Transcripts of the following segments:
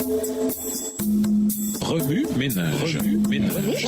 Remue ménage. Remue ménage.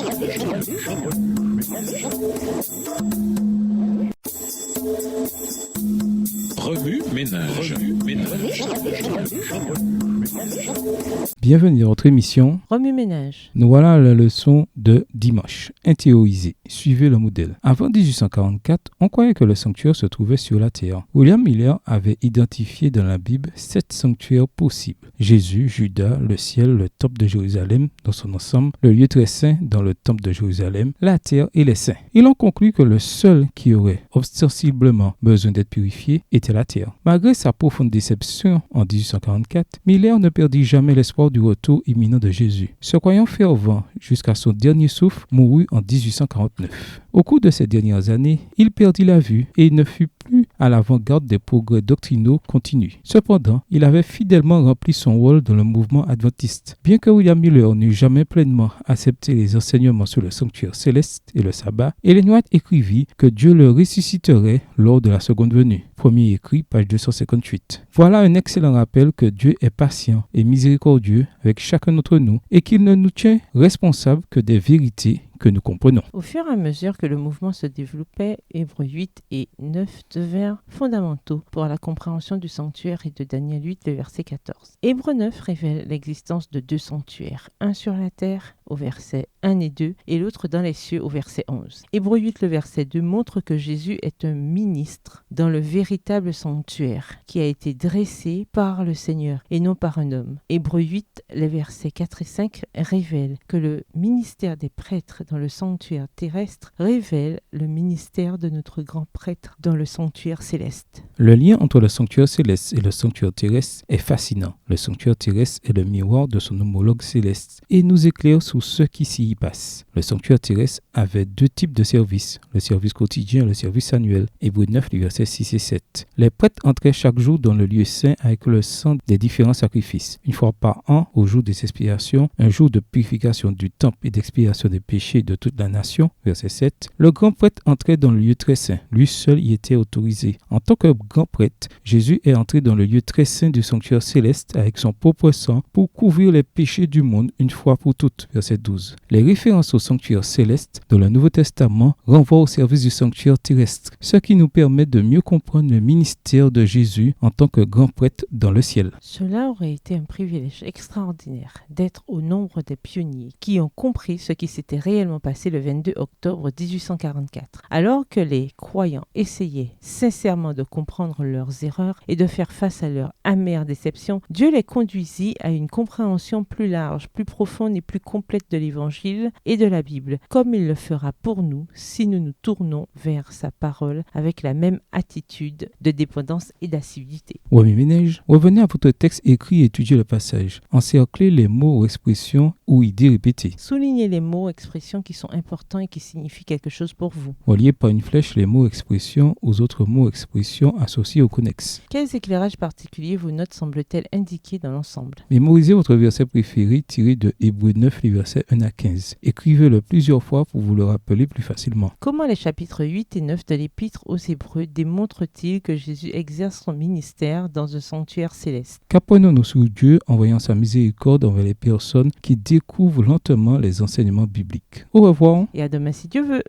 Bienvenue dans notre émission. Remue ménage. Nous voilà à la leçon de dimanche. Intériorisé. Suivez le modèle. Avant 1844, on croyait que le sanctuaire se trouvait sur la terre. William Miller avait identifié dans la Bible 7 sanctuaires possibles. Jésus, Judas, le ciel, le temple de Jérusalem dans son ensemble, le lieu très saint dans le temple de Jérusalem, la terre et les saints. Ils ont conclu que le seul qui aurait ostensiblement besoin d'être purifié était la terre. Malgré sa profonde déception en 1844, Miller ne perdit jamais l'espoir du retour imminent de Jésus. Ce croyant fervent jusqu'à son dernier souffle mourut en 1849. Au cours de ces dernières années, il perdit la vue et il ne fut plus à l'avant-garde des progrès doctrinaux continus. Cependant, il avait fidèlement rempli son rôle dans le mouvement adventiste. Bien que William Miller n'eût jamais pleinement accepté les enseignements sur le sanctuaire céleste et le sabbat, Ellen White écrivit que Dieu le ressusciterait lors de la seconde venue. Premier écrit, page 258. Voilà un excellent rappel que Dieu est patient et miséricordieux avec chacun d'entre nous et qu'il ne nous tient responsables que des vérités que nous comprenons. Au fur et à mesure que le mouvement se développait, Hébreux 8 et 9 devinrent fondamentaux pour la compréhension du sanctuaire et de Daniel 8, le verset 14. Hébreux 9 révèle l'existence de 2 sanctuaires, un sur la terre au verset 1 et 2 et l'autre dans les cieux au verset 11. Hébreux 8, le verset 2 montre que Jésus est un ministre dans le véritable sanctuaire qui a été dressé par le Seigneur et non par un homme. Hébreux 8, les versets 4 et 5 révèlent que le ministère des prêtres dans le sanctuaire terrestre révèle le ministère de notre grand prêtre dans le sanctuaire céleste. Le lien entre le sanctuaire céleste et le sanctuaire terrestre est fascinant. Le sanctuaire terrestre est le miroir de son homologue céleste et nous éclaire sur ce qui s'y passe. Le sanctuaire terrestre avait 2 types de services, le service quotidien et le service annuel. Hébreux 9, les versets 6 et 7. Les prêtres entraient chaque jour dans le lieu saint avec le sang des différents sacrifices. Une fois par an, au jour des expiations, un jour de purification du temple et d'expiation des péchés de toute la nation, verset 7, le grand prêtre entrait dans le lieu très saint. Lui seul y était autorisé. En tant que grand prêtre, Jésus est entré dans le lieu très saint du sanctuaire céleste avec son propre sang pour couvrir les péchés du monde une fois pour toutes, verset 12. Les références au sanctuaire céleste dans le Nouveau Testament renvoient au service du sanctuaire terrestre, ce qui nous permet de mieux comprendre le ministère de Jésus en tant que grand prêtre dans le ciel. Cela aurait été un privilège extraordinaire d'être au nombre des pionniers qui ont compris ce qui s'était réellement passé le 22 octobre 1844. Alors que les croyants essayaient sincèrement de comprendre leurs erreurs et de faire face à leur amère déception, Dieu les conduisit à une compréhension plus large, plus profonde et plus complète de l'Évangile et de la Bible, comme il le fera pour nous si nous nous tournons vers sa parole avec la même attitude de dépendance et d'assiduité. Remue ménage, revenez à votre texte écrit et étudiez le passage. Encerclez les mots ou expressions ou idées répétées. Soulignez les mots, expressions qui sont importants et qui signifient quelque chose pour vous. Reliez par une flèche les mots expressions aux autres mots expressions associés au connexe. Quels éclairages particuliers vos notes semblent-elles indiquer dans l'ensemble? Mémorisez votre verset préféré tiré de Hébreux 9, les versets 1 à 15. Écrivez-le plusieurs fois pour vous le rappeler plus facilement. Comment les chapitres 8 et 9 de l'Épître aux Hébreux démontrent-ils que Jésus exerce son ministère dans un sanctuaire céleste? Qu'apprenons-nous sur Dieu en voyant sa miséricorde envers les personnes qui découvrent lentement les enseignements bibliques? Au revoir. Et à demain si Dieu veut.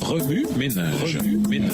Remue ménage. Remue ménage.